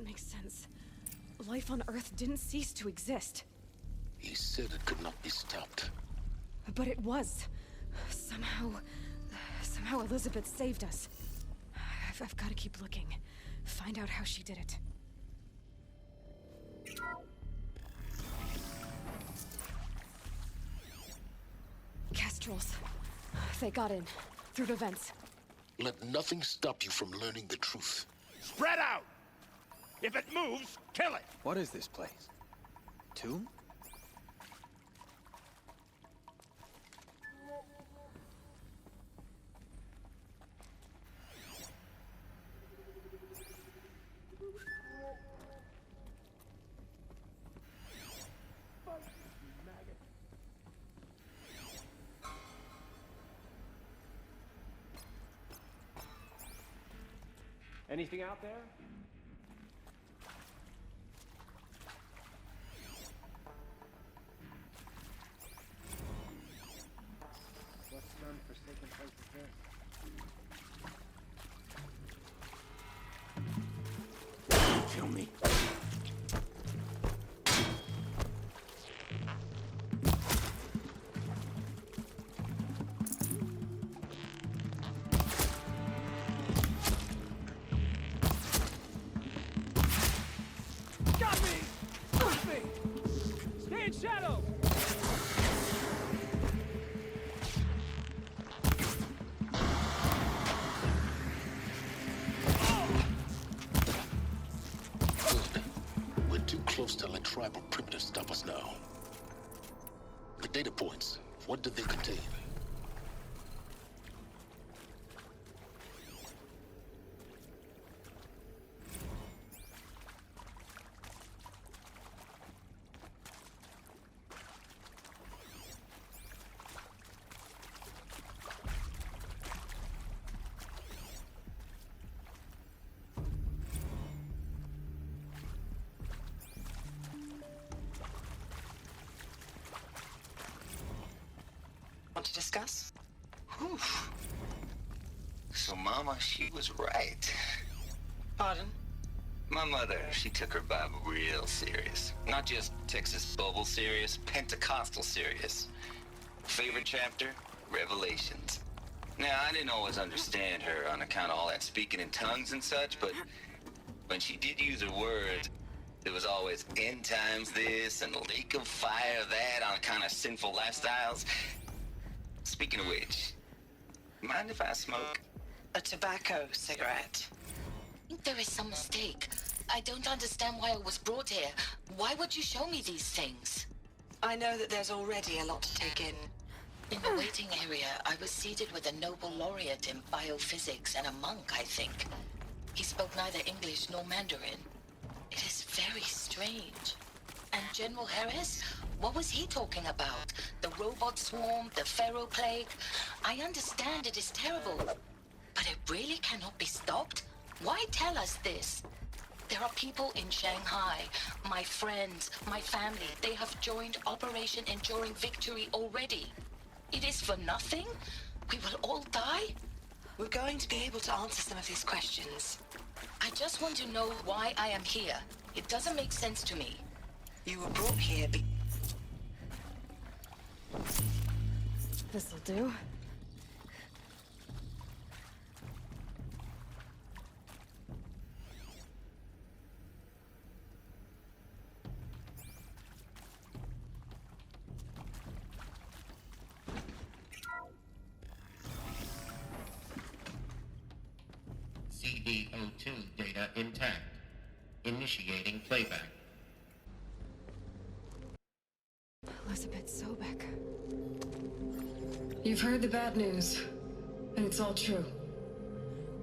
doesn't make sense. Life on Earth didn't cease to exist. He said it could not be stopped. But it was. Somehow Elizabeth saved us. I've got to keep looking. Find out how she did it. Kestrels. They got in. Through the vents. Let nothing stop you from learning the truth. Spread out! If it moves, kill it! What is this place? Tomb? Anything out there? What sun-forsaken place is this? Kill me. Shadow! Good. We're too close to let tribal primitives stop us now. The data points, what did they contain? To discuss? Whew. So Mama, she was right. Pardon? My mother, she took her Bible real serious. Not just Texas Bible serious, Pentecostal serious. Favorite chapter? Revelations. Now, I didn't always understand her on account of all that speaking in tongues and such, but when she did use her words, there was always end times this and lake of fire that on account of sinful lifestyles. Speaking of which, mind if I smoke? A tobacco cigarette. I think there is some mistake. I don't understand why I was brought here. Why would you show me these things? I know that there's already a lot to take in. In the waiting area, I was seated with a Nobel laureate in biophysics and a monk, I think. He spoke neither English nor Mandarin. It is very strange. And General Harris? What was he talking about? The robot swarm, the Pharaoh plague? I understand it is terrible, but it really cannot be stopped? Why tell us this? There are people in Shanghai, my friends, my family. They have joined Operation Enduring Victory already. It is for nothing? We will all die? We're going to be able to answer some of these questions. I just want to know why I am here. It doesn't make sense to me. You were brought here This'll do. CD02 data intact. Initiating playback. Elizabeth Sobek. You've heard the bad news, and it's all true.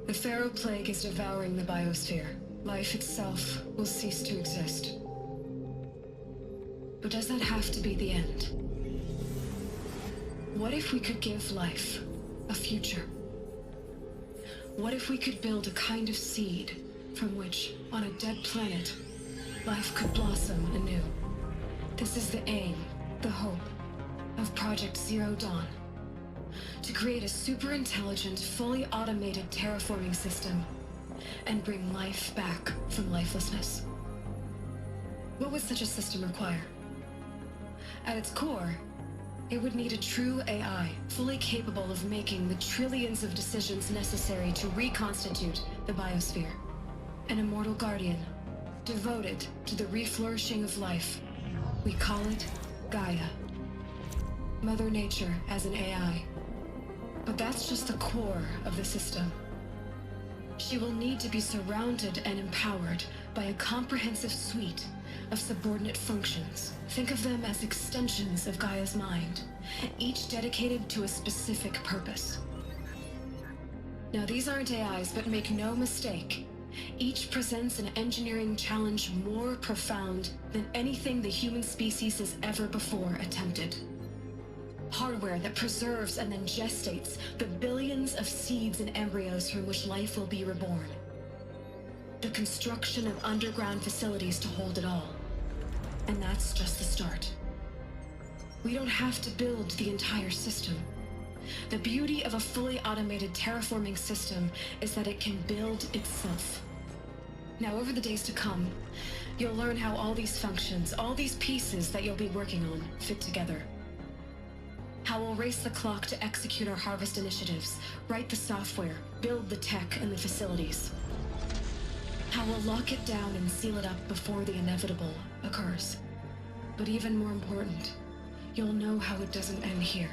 The Pharaoh plague is devouring the biosphere. Life itself will cease to exist. But does that have to be the end? What if we could give life a future? What if we could build a kind of seed from which, on a dead planet, life could blossom anew? This is the aim, the hope, of Project Zero Dawn. To create a super-intelligent, fully automated terraforming system and bring life back from lifelessness. What would such a system require? At its core, it would need a true AI, fully capable of making the trillions of decisions necessary to reconstitute the biosphere. An immortal guardian, devoted to the reflourishing of life. We call it Gaia. Mother Nature as an AI. But that's just the core of the system. She will need to be surrounded and empowered by a comprehensive suite of subordinate functions. Think of them as extensions of Gaia's mind, each dedicated to a specific purpose. Now, these aren't AIs, but make no mistake, each presents an engineering challenge more profound than anything the human species has ever before attempted. Hardware that preserves and then gestates the billions of seeds and embryos from which life will be reborn. The construction of underground facilities to hold it all. And that's just the start. We don't have to build the entire system. The beauty of a fully automated terraforming system is that it can build itself. Now, over the days to come, you'll learn how all these functions, all these pieces that you'll be working on, fit together. How we'll race the clock to execute our harvest initiatives, write the software, build the tech and the facilities. How we'll lock it down and seal it up before the inevitable occurs. But even more important, you'll know how it doesn't end here.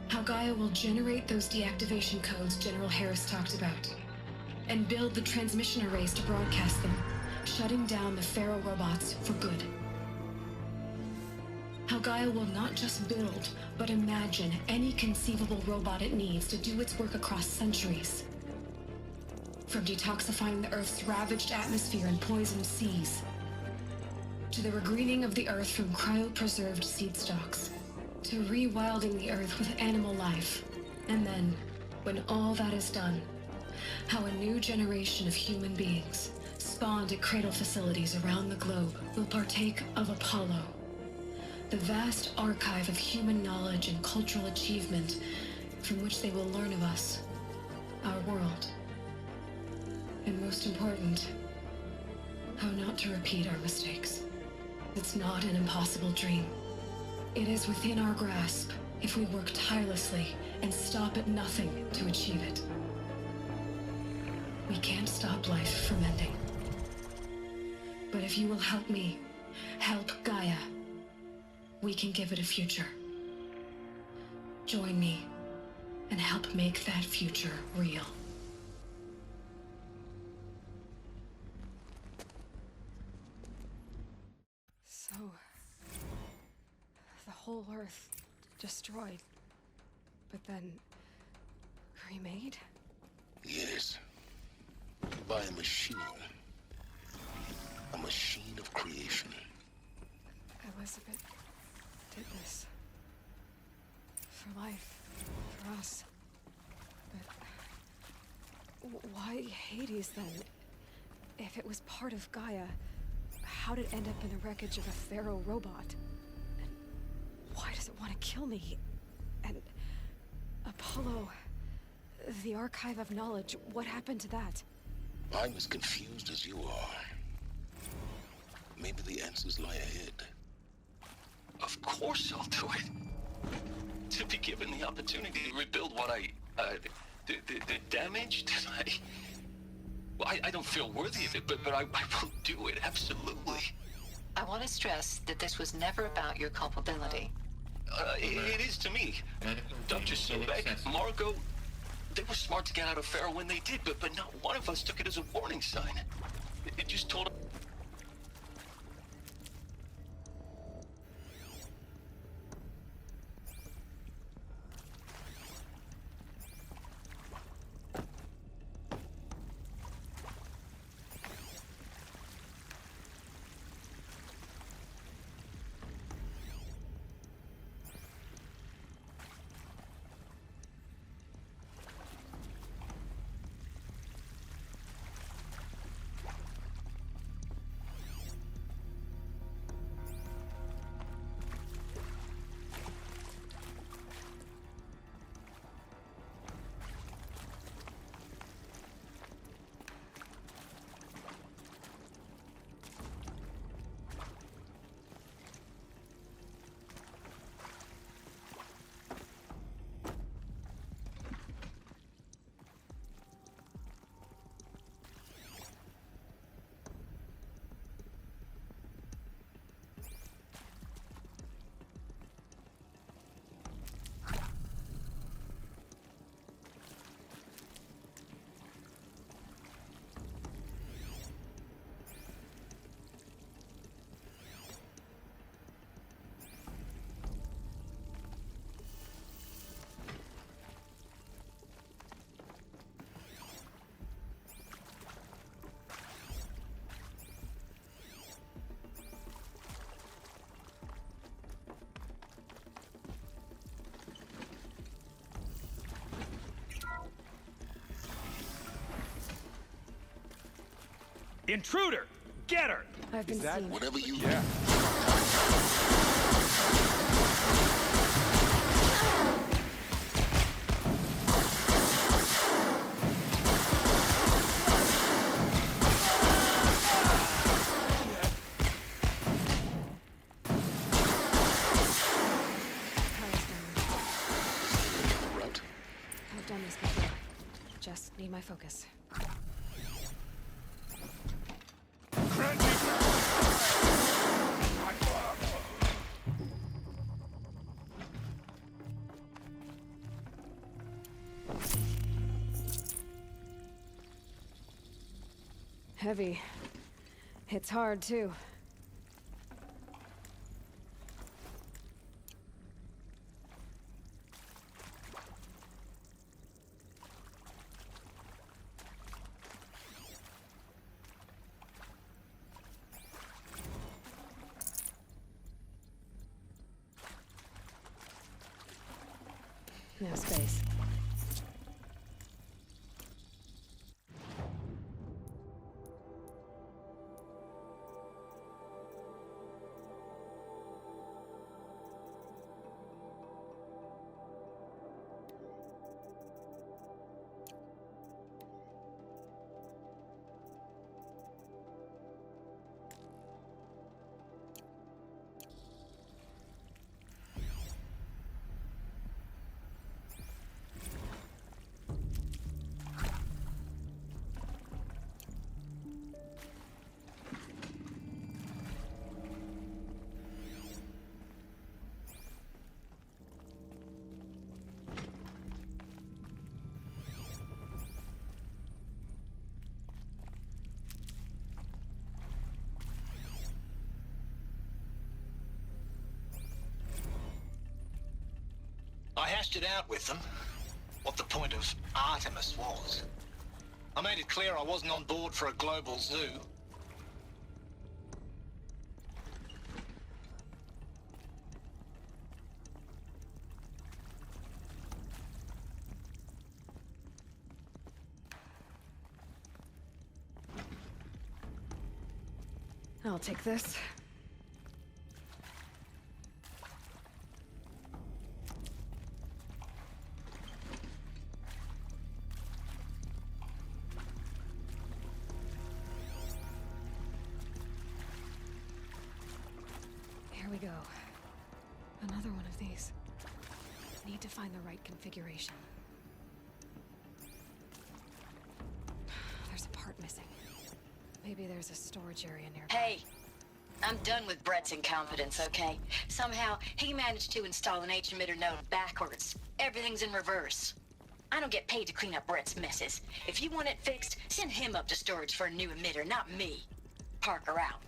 How Gaia will generate those deactivation codes General Harris talked about, and build the transmission arrays to broadcast them, shutting down the Pharaoh robots for good. How Gaia will not just build, but imagine any conceivable robot it needs to do its work across centuries. From detoxifying the Earth's ravaged atmosphere and poisoned seas, to the regreening of the Earth from cryopreserved seed stocks, to rewilding the Earth with animal life. And then, when all that is done, how a new generation of human beings, spawned at cradle facilities around the globe, will partake of Apollo, the vast archive of human knowledge and cultural achievement from which they will learn of us, our world. And most important, how not to repeat our mistakes. It's not an impossible dream. It is within our grasp if we work tirelessly and stop at nothing to achieve it. We can't stop life from ending. But if you will help me, help Gaia, we can give it a future. Join me and help make that future real. So, the whole Earth destroyed, but then remade? Yes. By a machine. A machine of creation. Elizabeth did this. For life. For us. But why Hades then? If it was part of Gaia, how did it end up in the wreckage of a Pharaoh robot? And why does it want to kill me? And Apollo, the archive of knowledge, what happened to that? I'm as confused as you are. Maybe the answers lie ahead. Of course I'll do it. To be given the opportunity to rebuild what the damage that well, I don't feel worthy of it, but I will do it, absolutely. I want to stress that this was never about your culpability. It is to me. Dr. Sobek, Margot, they were smart to get out of Pharaoh when they did, but not one of us took it as a warning sign. It just told us. Intruder! Get her! I've been seen. Whatever you Yeah. route. I've done this before. Just need my focus. Grant me Heavy. Hits hard, too. No space. I hashed it out with them, what the point of Artemis was. I made it clear I wasn't on board for a global zoo. I'll take this. Here we go. Another one of these. Need to find the right configuration. There's a part missing. Maybe there's a storage area nearby. Hey, I'm done with Brett's incompetence, okay? Somehow, he managed to install an H-emitter node backwards. Everything's in reverse. I don't get paid to clean up Brett's messes. If you want it fixed, send him up to storage for a new emitter, not me. Parker out.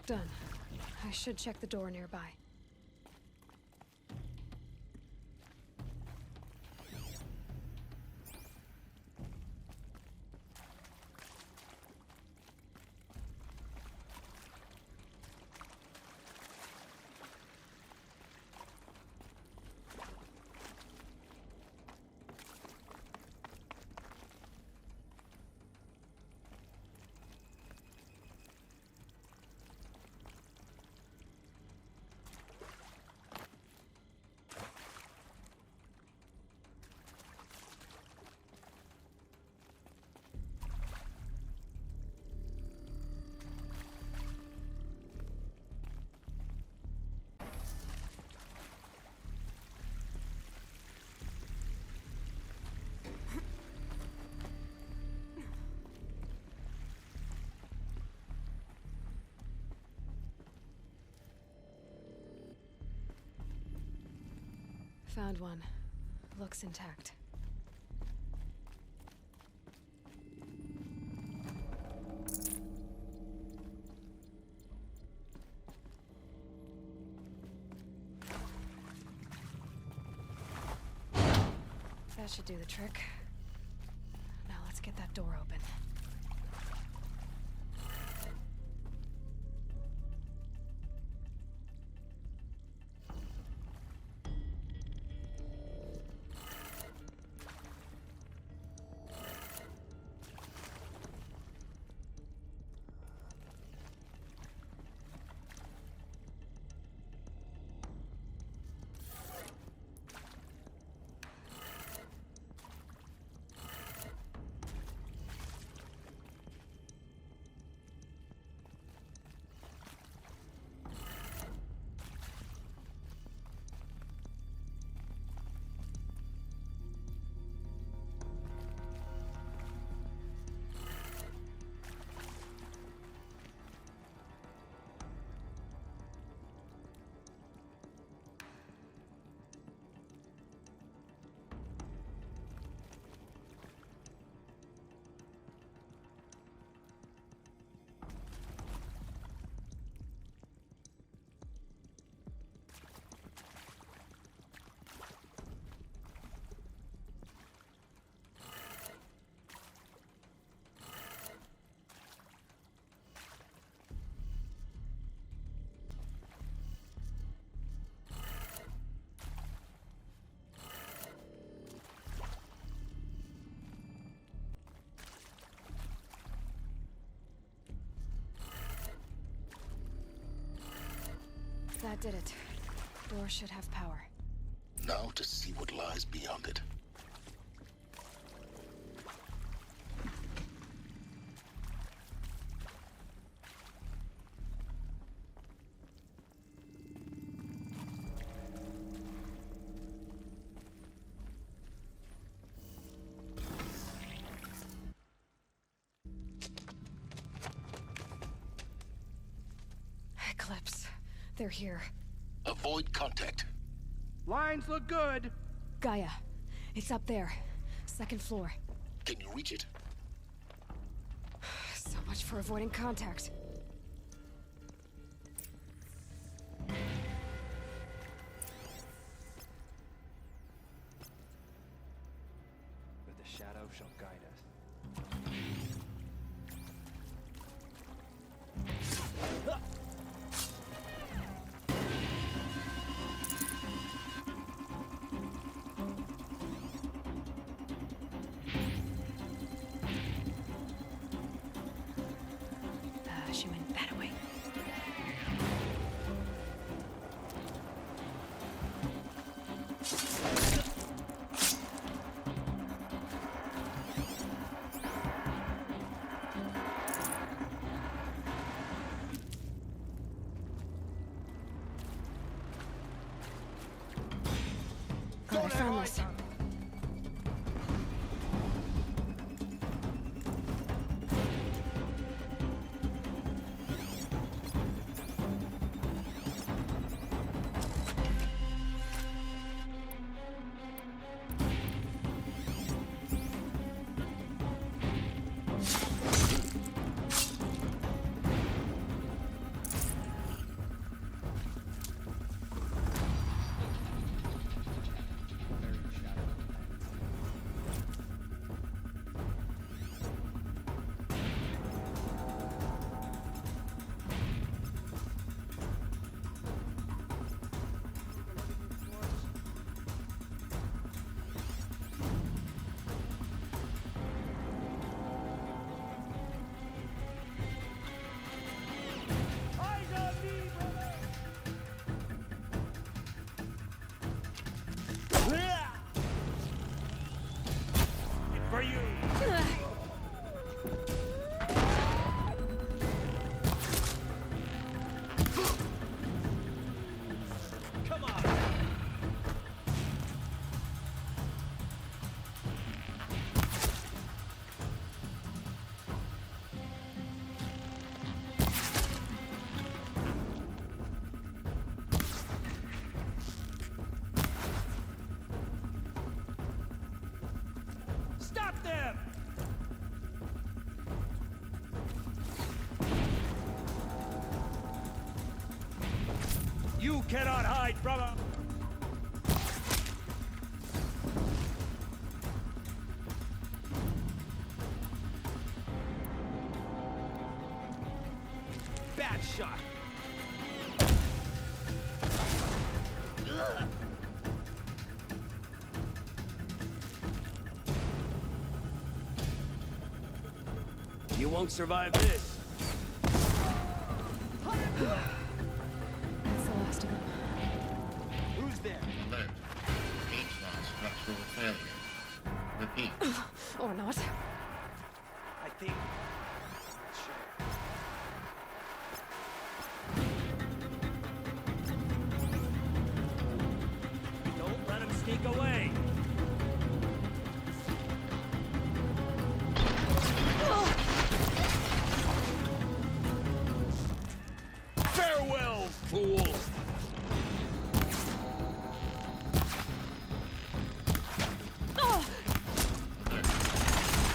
Done. I should check the door nearby. Found one. Looks intact. That should do the trick. Now let's get that door open. That did it. Door should have power. Now to see what lies beyond it. Eclipse. They're here. Avoid contact. Lines look good. Gaia. It's up there. Second floor. Can you reach it? So much for avoiding contact. But the shadow shall guide us. cannot hide from a... Bad shot. Ugh. You won't survive this. That's the last of them. Who's there? Alert. H-loss structural failure. Repeat. Or not. I think... Sure. Don't let him sneak away. Farewell, fool! Alert.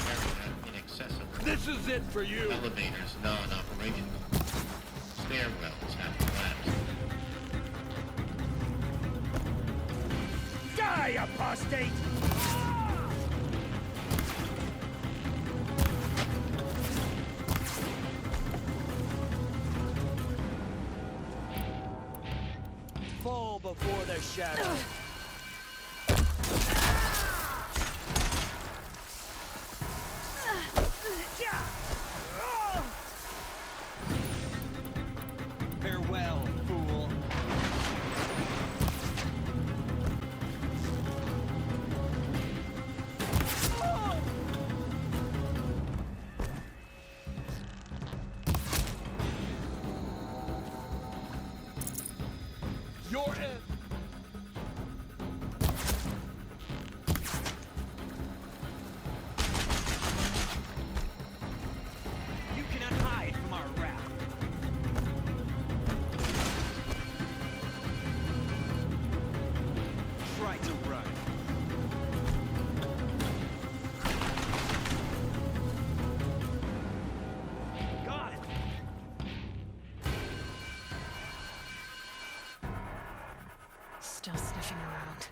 Area inaccessible. This is it for you! Elevators non-operational. Stairwells have collapsed. Die, apostate! Fall before the shadow. Farewell, fool. Your end. You cannot hide from our wrath. Try to run. Got it. Still sniffing around.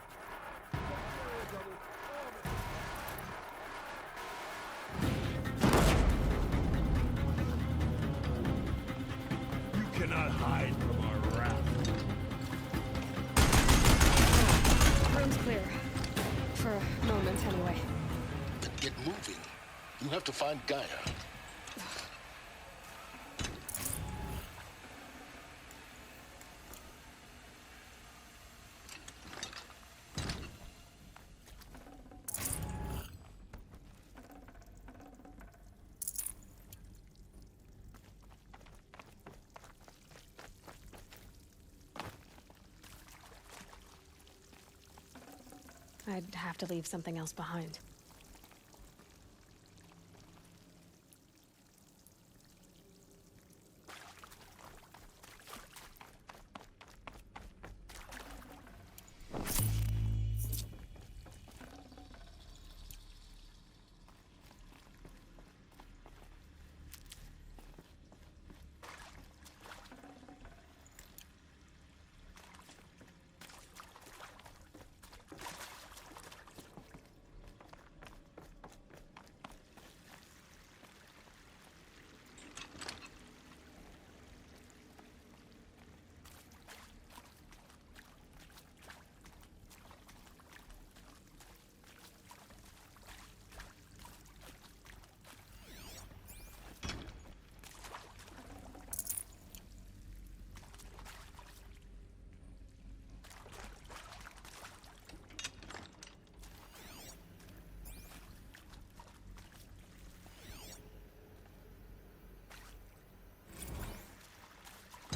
You cannot hide from our wrath. Room's clear. For a moment, anyway. Then get moving. You have to find Gaia. I'd have to leave something else behind.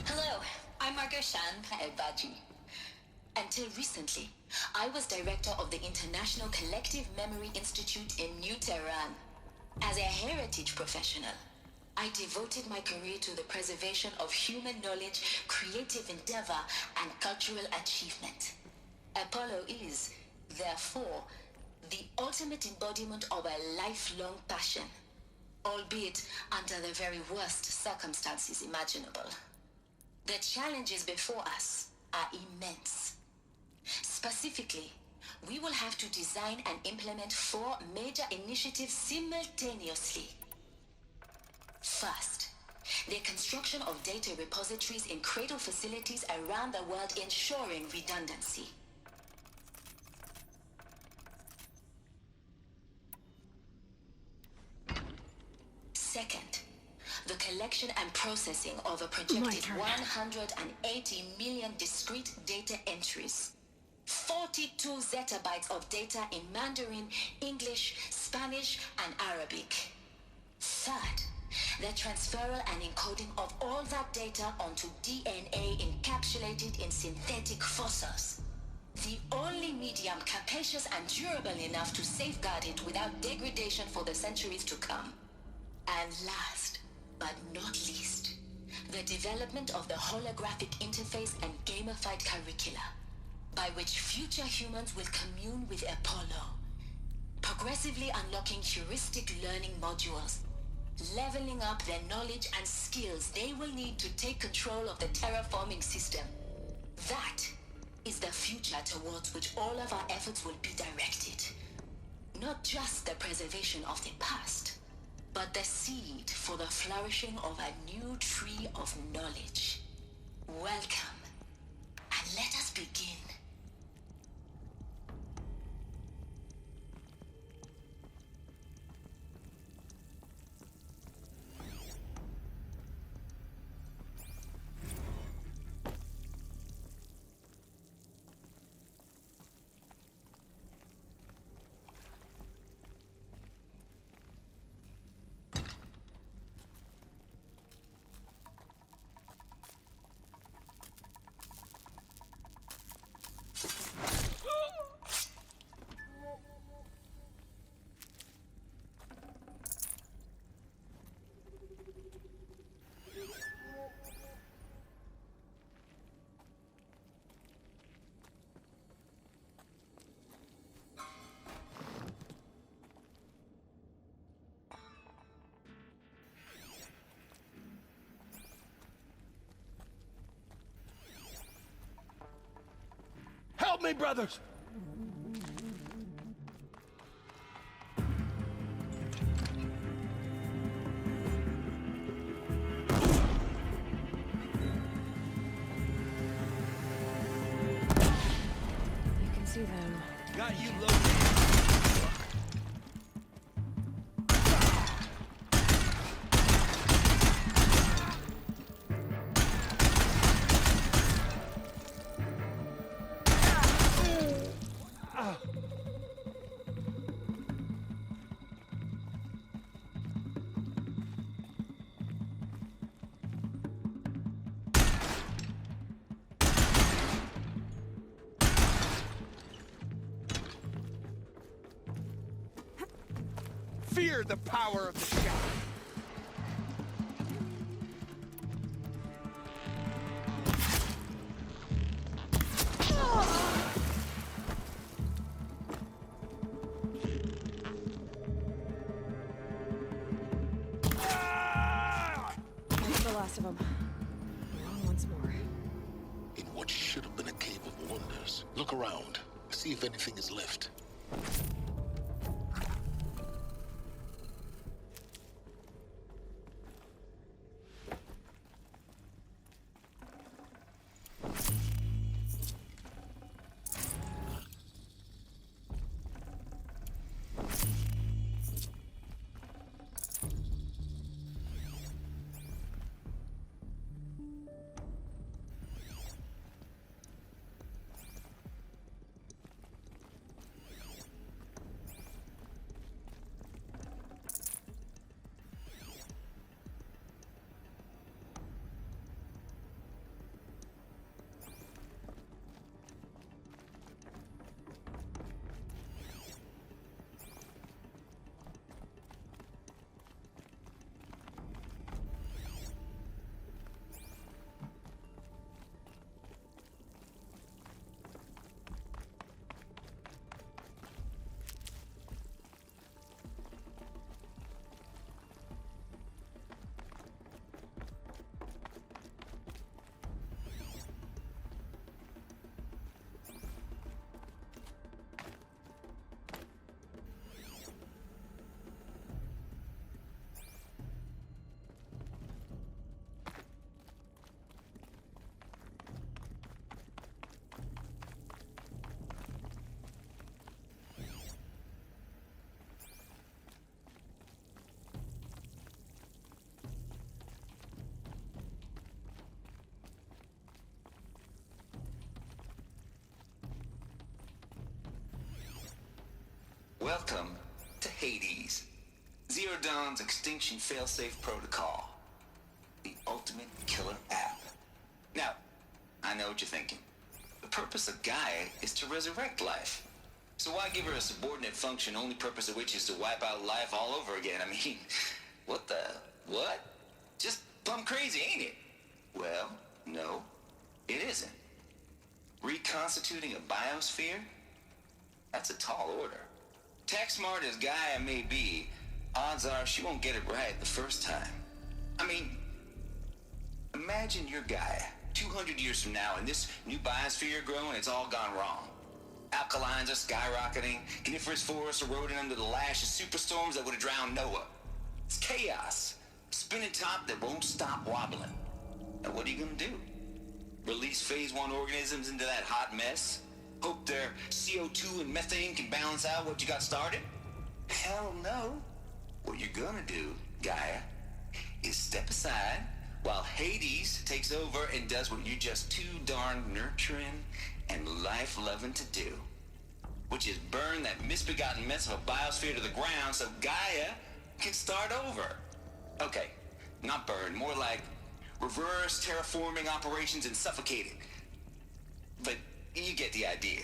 Hello, I'm Margot Shan Ebaji. Until recently, I was director of the International Collective Memory Institute in New Tehran. As a heritage professional, I devoted my career to the preservation of human knowledge, creative endeavor, and cultural achievement. Apollo is, therefore, the ultimate embodiment of a lifelong passion, albeit under the very worst circumstances imaginable. The challenges before us are immense. Specifically, we will have to design and implement 4 major initiatives simultaneously. First, the construction of data repositories in cradle facilities around the world, ensuring redundancy. Second, the collection and processing of a projected 180 million discrete data entries. 42 zettabytes of data in Mandarin, English, Spanish, and Arabic. Third, the transferal and encoding of all that data onto DNA encapsulated in synthetic fossils. The only medium capacious and durable enough to safeguard it without degradation for the centuries to come. And last, but not least, the development of the holographic interface and gamified curricula, by which future humans will commune with Apollo, progressively unlocking heuristic learning modules, leveling up their knowledge and skills they will need to take control of the terraforming system. That is the future towards which all of our efforts will be directed. Not just the preservation of the past, but the seed for the flourishing of a new tree of knowledge. Welcome, and let us begin. Help me, brothers! You can see them. Got you loaded. Fear the power of the shadow. That's the last of them. Along once more. In what should have been a cave of wonders. Look around. See if anything is left. Welcome to Hades, Zero Dawn's extinction failsafe protocol, the ultimate killer app. Now, I know what you're thinking. The purpose of Gaia is to resurrect life. So why give her a subordinate function, only purpose of which is to wipe out life all over again? I mean, what? Just plumb crazy, ain't it? Well, no, it isn't. Reconstituting a biosphere? That's a tall order. Tax smart as Gaia may be, odds are she won't get it right the first time. I mean, imagine you're Gaia, 200 years from now, and this new biosphere growing, it's all gone wrong. Alkalines are skyrocketing, coniferous forests eroding under the lash of superstorms that would have drowned Noah. It's chaos, a spinning top that won't stop wobbling. Now what are you gonna do? Release phase 1 organisms into that hot mess? Hope their CO2 and methane can balance out what you got started? Hell no. What you're gonna do, Gaia, is step aside while Hades takes over and does what you're just too darn nurturing and life-loving to do, which is burn that misbegotten mess of a biosphere to the ground so Gaia can start over. Okay, not burn, more like reverse terraforming operations and suffocate it. But you get the idea.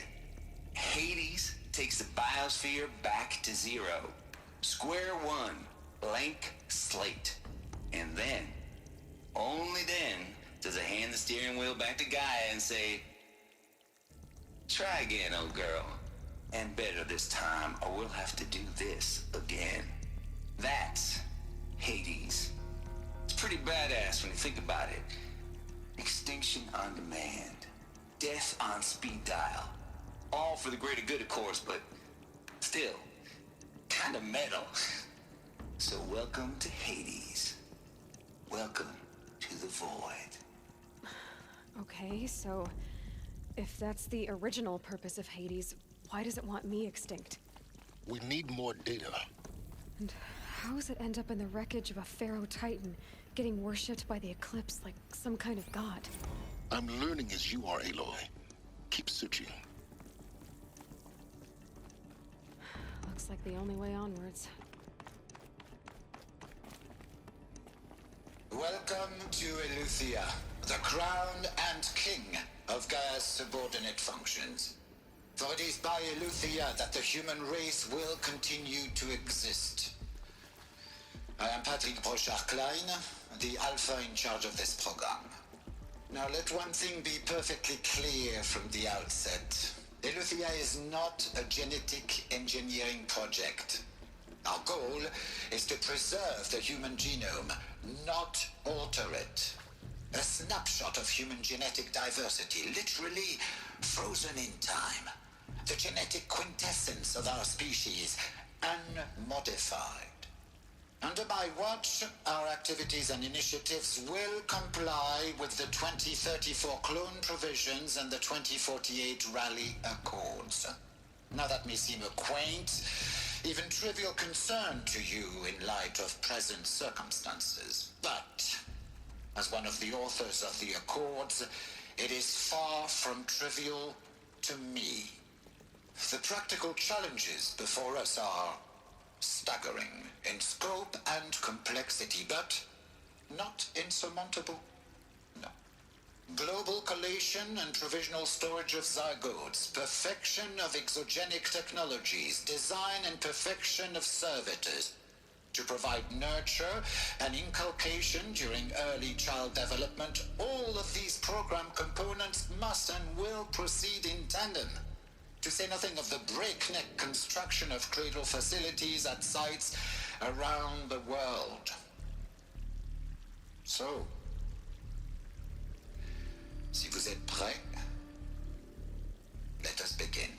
Hades takes the biosphere back to zero. Square one, blank slate. And then, only then, does it hand the steering wheel back to Gaia and say, try again, old girl. And better this time, or we'll have to do this again. That's Hades. It's pretty badass when you think about it. Extinction on demand. Death on speed dial. All for the greater good, of course, but still, kind of metal. So welcome to Hades. Welcome to the void. Okay, so if that's the original purpose of Hades, why does it want me extinct? We need more data. And how does it end up in the wreckage of a Pharaoh Titan, getting worshipped by the Eclipse like some kind of god? I'm learning as you are, Aloy. Keep searching. Looks like the only way onwards. Welcome to Eleuthia, the crown and king of Gaia's subordinate functions. For it is by Eleuthia that the human race will continue to exist. I am Patrick Brochard-Klein, the Alpha in charge of this program. Now let one thing be perfectly clear from the outset. Eleuthia is not a genetic engineering project. Our goal is to preserve the human genome, not alter it. A snapshot of human genetic diversity, literally frozen in time. The genetic quintessence of our species, unmodified. Under my watch, our activities and initiatives will comply with the 2034 clone provisions and the 2048 Rally Accords. Now that may seem a quaint, even trivial concern to you in light of present circumstances, but as one of the authors of the Accords, it is far from trivial to me. The practical challenges before us are staggering in scope and complexity, but not insurmountable. No. Global collation and provisional storage of zygotes, perfection of exogenic technologies, design and perfection of servitors, to provide nurture and inculcation during early child development. All of these program components must and will proceed in tandem. To say nothing of the breakneck construction of cradle facilities at sites around the world. So, si vous êtes prêts, let us begin.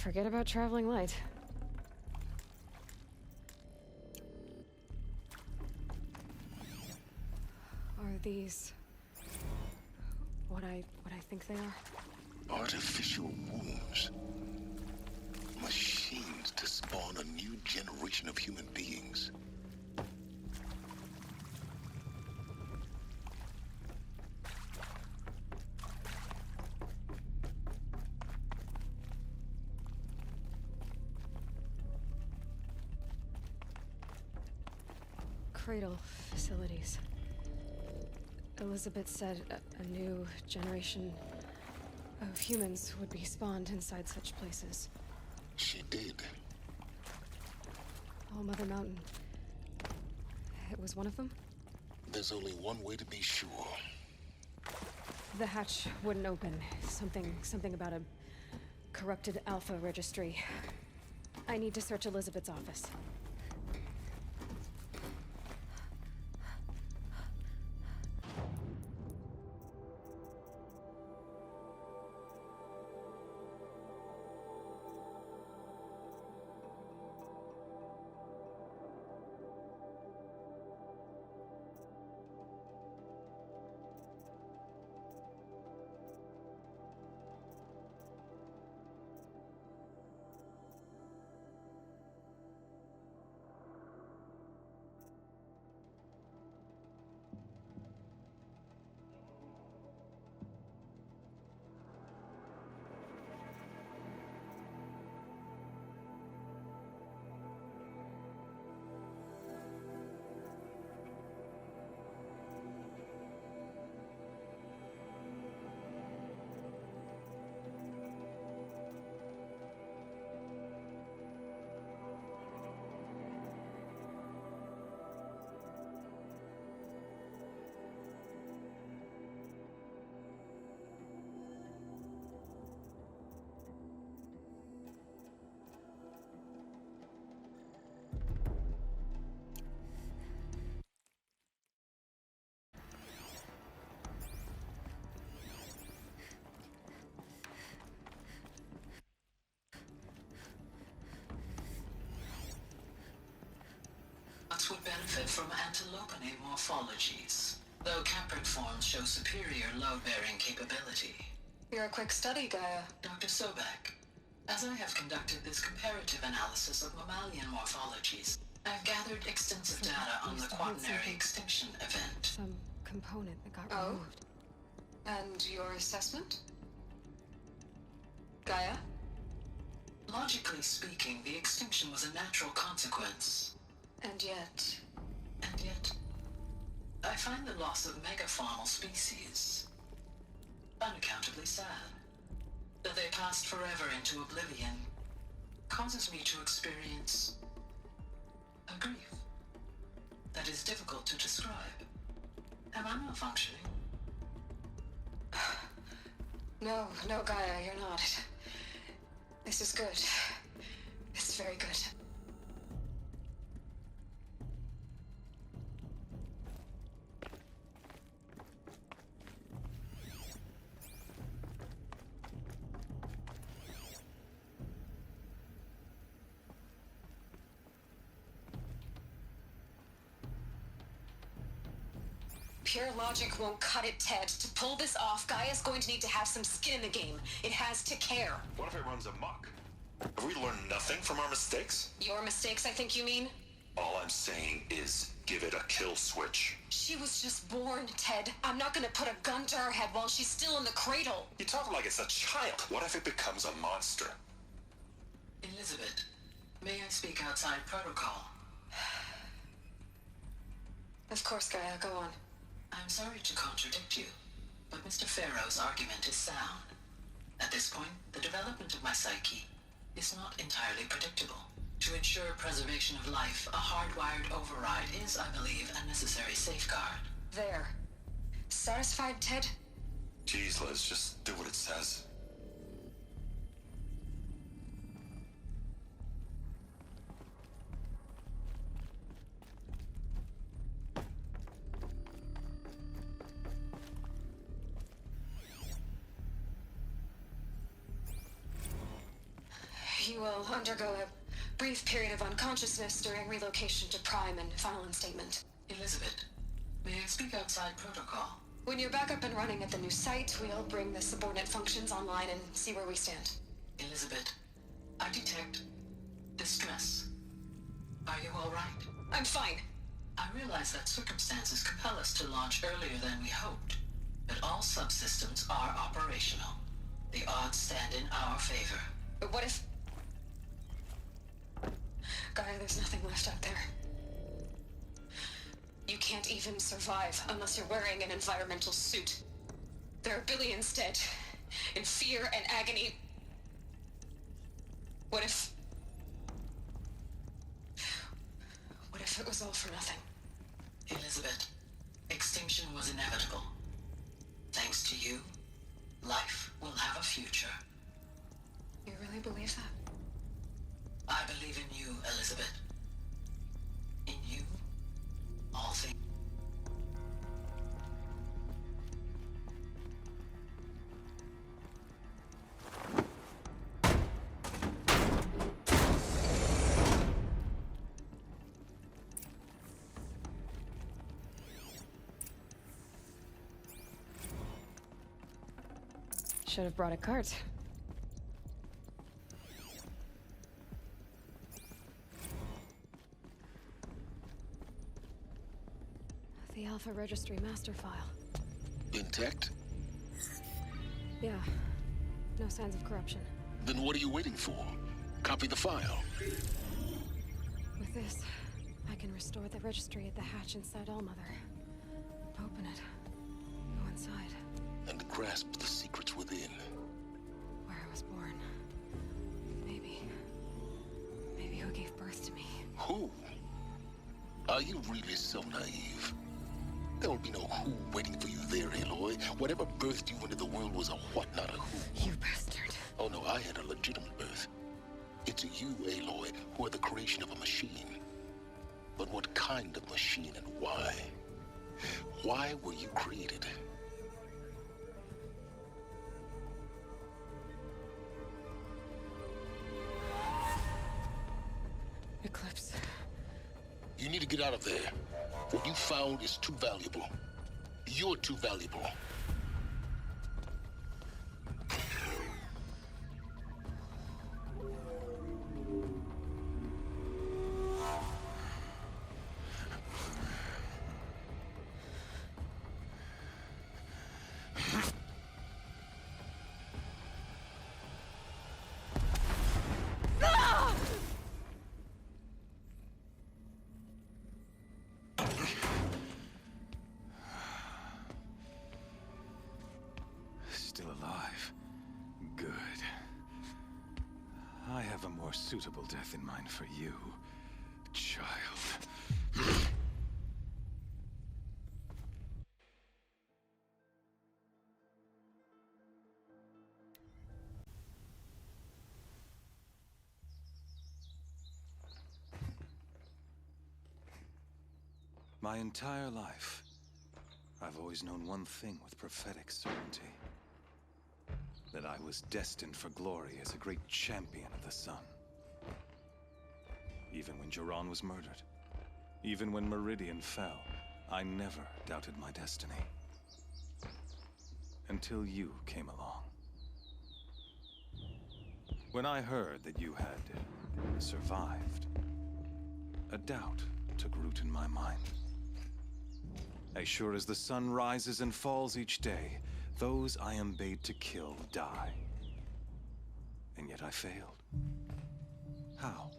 Forget about traveling light. Are these what I think they are? Artificial wombs. Machines to spawn a new generation of human beings. Cradle facilities. Elizabeth said a new generation of humans would be spawned inside such places. She did. All Mother Mountain. It was one of them? There's only one way to be sure. The hatch wouldn't open. Something about a corrupted Alpha registry. I need to search Elizabeth's office. Would benefit from antilopinae morphologies, though caprid forms show superior load-bearing capability. You're a quick study, Gaia. Dr. Sobek, as I have conducted this comparative analysis of mammalian morphologies, I've gathered extensive data on the quaternary extinction event. Some component that got removed. And your assessment? Gaia? Logically speaking, the extinction was a natural consequence. And yet, I find the loss of megafaunal species unaccountably sad. That they passed forever into oblivion causes me to experience a grief that is difficult to describe. Am I not functioning? No, Gaia, you're not. This is good. This is very good. Pure logic won't cut it, Ted. To pull this off, Gaia's going to need to have some skin in the game. It has to care. What if it runs amok? Have we learned nothing from our mistakes? Your mistakes, I think you mean? All I'm saying is give it a kill switch. She was just born, Ted. I'm not gonna put a gun to her head while she's still in the cradle. You talk like it's a child. What if it becomes a monster? Elizabeth, may I speak outside protocol? Of course, Gaia, go on. I'm sorry to contradict you, but Mr. Farrow's argument is sound. At this point, the development of my psyche is not entirely predictable. To ensure preservation of life, a hardwired override is, I believe, a necessary safeguard. There. Satisfied, Ted? Jeez, Liz, just do what it says. You will undergo a brief period of unconsciousness during relocation to Prime and final instatement. Elizabeth, may I speak outside protocol? When you're back up and running at the new site, we'll bring the subordinate functions online and see where we stand. Elizabeth, I detect distress. Are you all right? I'm fine. I realize that circumstances compel us to launch earlier than we hoped, but all subsystems are operational. The odds stand in our favor. But what if... Gaia, there's nothing left out there. You can't even survive unless you're wearing an environmental suit. There are billions dead, in fear and agony. What if it was all for nothing? Elizabeth, extinction was inevitable. Thanks to you, life will have a future. You really believe that? I believe in you, Elizabeth. In you, all things. Should have brought a cart. The Alpha Registry master file. Intact? Yeah. No signs of corruption. Then what are you waiting for? Copy the file. With this, I can restore the registry at the hatch inside Allmother. Open it. Go inside. And grasp the secrets within. Where I was born. Maybe who gave birth to me. Who? Are you really so naive? There will be no who waiting for you there, Aloy. Whatever birthed you into the world was a what, not a who. You bastard. Oh no, I had a legitimate birth. It's you, Aloy, who are the creation of a machine. But what kind of machine and why? Why were you created? Eclipse. You need to get out of there. What you found is too valuable. You're too valuable. Still alive. Good. I have a more suitable death in mind for you, child. My entire life, I've always known one thing with prophetic certainty. That I was destined for glory as a great champion of the sun. Even when Jiran was murdered, even when Meridian fell, I never doubted my destiny. Until you came along. When I heard that you had survived, a doubt took root in my mind. As sure as the sun rises and falls each day, those I am bade to kill die. And yet I failed. How?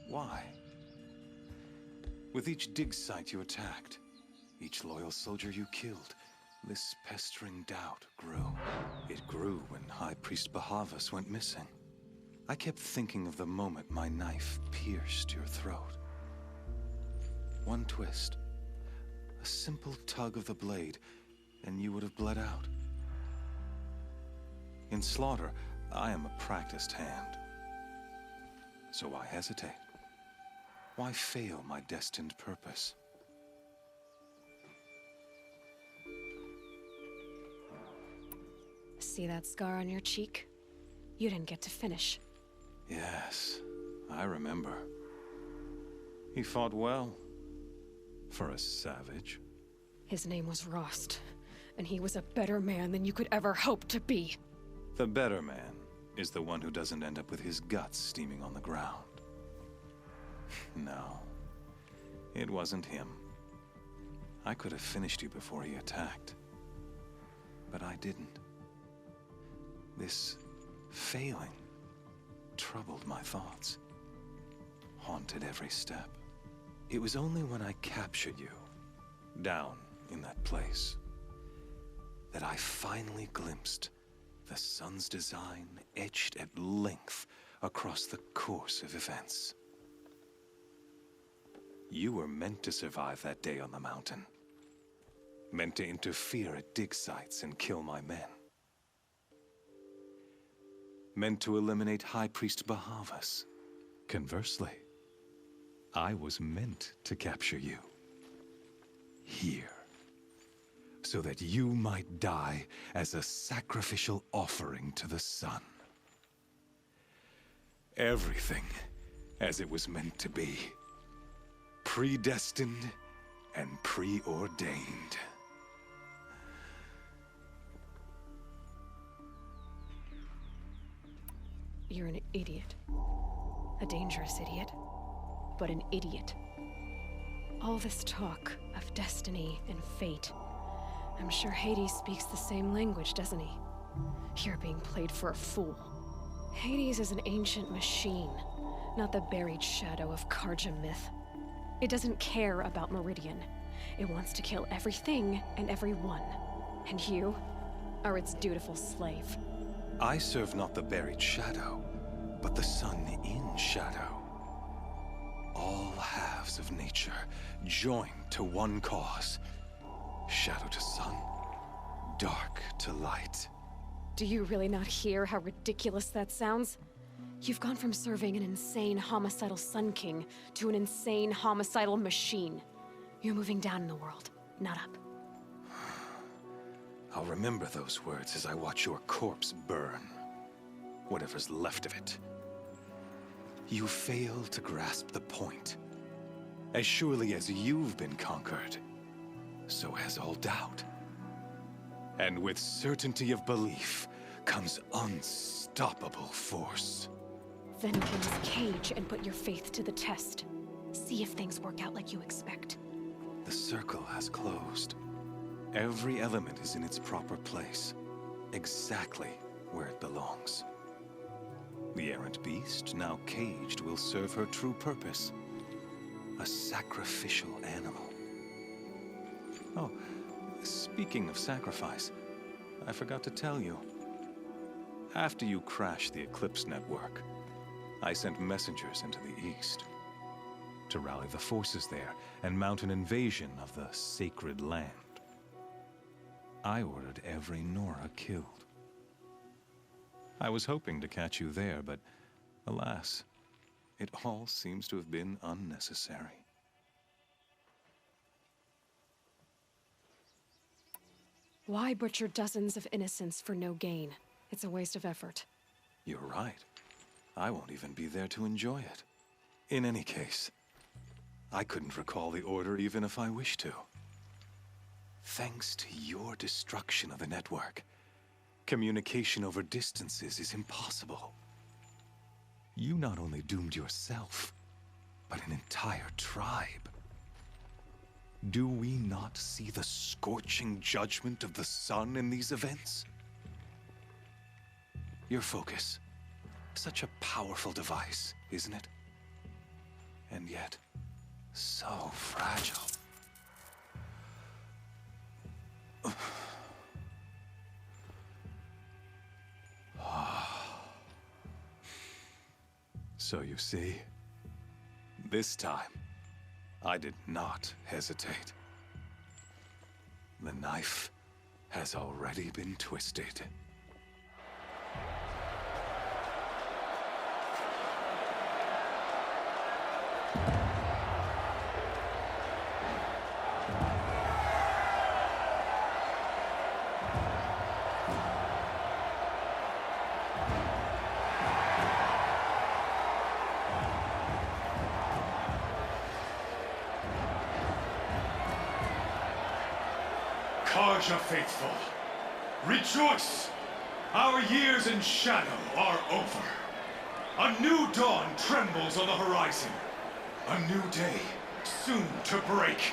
Why? With each dig site you attacked, each loyal soldier you killed, this pestering doubt grew. It grew when High Priest Bahavas went missing. I kept thinking of the moment my knife pierced your throat. One twist, a simple tug of the blade, and you would have bled out. In slaughter, I am a practiced hand. So why hesitate? Why fail my destined purpose? See that scar on your cheek? You didn't get to finish. Yes, I remember. He fought well. For a savage. His name was Rost, and he was a better man than you could ever hope to be. The better man is the one who doesn't end up with his guts steaming on the ground. No, it wasn't him. I could have finished you before he attacked. But I didn't. This failing troubled my thoughts, haunted every step. It was only when I captured you, down in that place, that I finally glimpsed the sun's design etched at length across the course of events. You were meant to survive that day on the mountain. Meant to interfere at dig sites and kill my men. Meant to eliminate High Priest Bahavas. Conversely, I was meant to capture you. Here. So that you might die as a sacrificial offering to the sun. Everything as it was meant to be. Predestined and preordained. You're an idiot. A dangerous idiot. But an idiot. All this talk of destiny and fate. I'm sure Hades speaks the same language, doesn't he? You're being played for a fool. Hades is an ancient machine, not the buried shadow of Karja myth. It doesn't care about Meridian. It wants to kill everything and everyone. And you are its dutiful slave. I serve not the buried shadow, but the sun in shadow. All halves of nature joined to one cause. Shadow to sun, dark to light. Do you really not hear how ridiculous that sounds? You've gone from serving an insane homicidal Sun King to an insane homicidal machine. You're moving down in the world, not up. I'll remember those words as I watch your corpse burn. Whatever's left of it. You fail to grasp the point. As surely as you've been conquered, so has all doubt. And with certainty of belief comes unstoppable force. Then open this cage and put your faith to the test. See if things work out like you expect. The circle has closed. Every element is in its proper place, exactly where it belongs. The errant beast, now caged, will serve her true purpose. A sacrificial animal. Oh, speaking of sacrifice, I forgot to tell you. After you crashed the Eclipse network, I sent messengers into the east to rally the forces there and mount an invasion of the sacred land. I ordered every Nora killed. I was hoping to catch you there, but alas, it all seems to have been unnecessary. Why butcher dozens of innocents for no gain? It's a waste of effort. You're right. I won't even be there to enjoy it. In any case, I couldn't recall the order even if I wished to. Thanks to your destruction of the network, communication over distances is impossible. You not only doomed yourself, but an entire tribe. Do we not see the scorching judgment of the sun in these events? Your focus, such a powerful device, isn't it? And yet, so fragile. So you see, this time, I did not hesitate. The knife has already been twisted. Karja faithful, rejoice! Our years in shadow are over. A new dawn trembles on the horizon. A new day soon to break.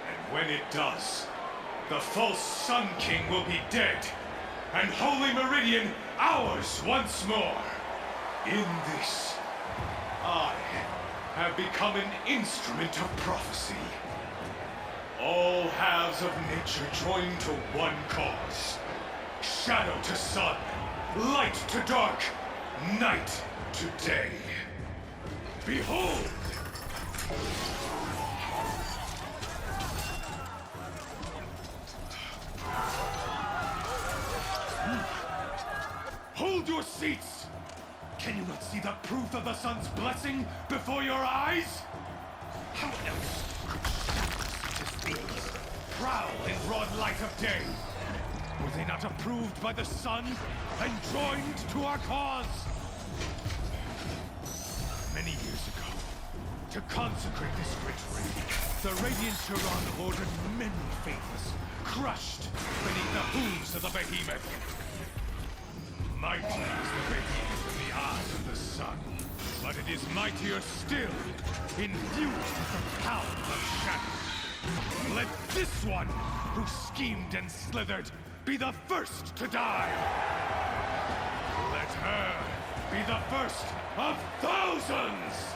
And when it does, the false Sun King will be dead, and Holy Meridian ours once more. In this, I have become an instrument of prophecy. All halves of nature join to one cause. Shadow to sun, light to dark, night to day. Behold! Hold your seats! Can you not see the proof of the sun's blessing before your eyes? How else could shadows such as these prowl in broad light of day? Were they not approved by the sun and joined to our cause? Many years ago, to consecrate this ritual, the Radiant Turan ordered many faithless, crushed beneath the hooves of the behemoth. Mighty is the behemoth in the eyes of the sun, but it is mightier still, infused with the power of shadow. Let this one, who schemed and slithered, be the first to die. Let her be the first of thousands!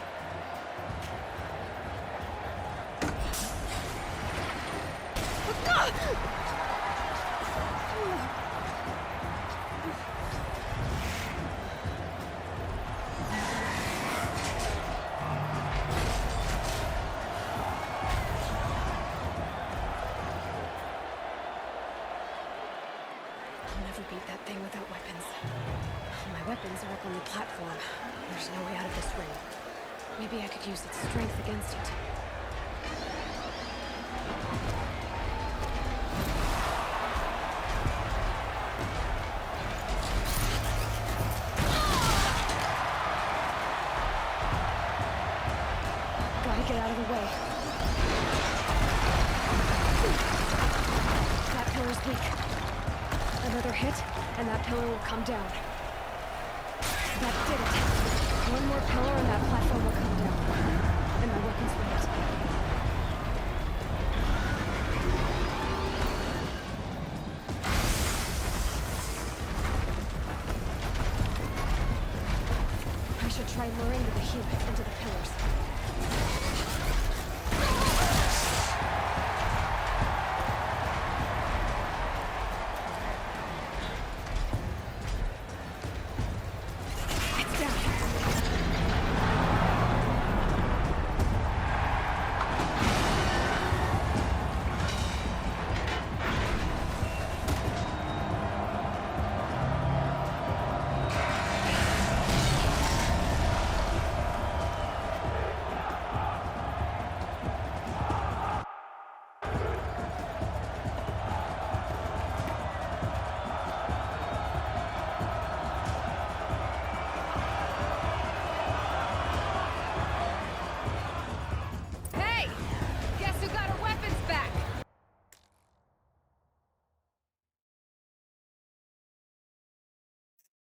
I'll never beat that thing without weapons. My weapons are up on the platform. There's no way out of this ring. Maybe I could use its strength against it. Gotta get out of the way. That pillar's weak. Another hit, and that pillar will come down. That did it. One more pillar and that platform will come down. And my weapons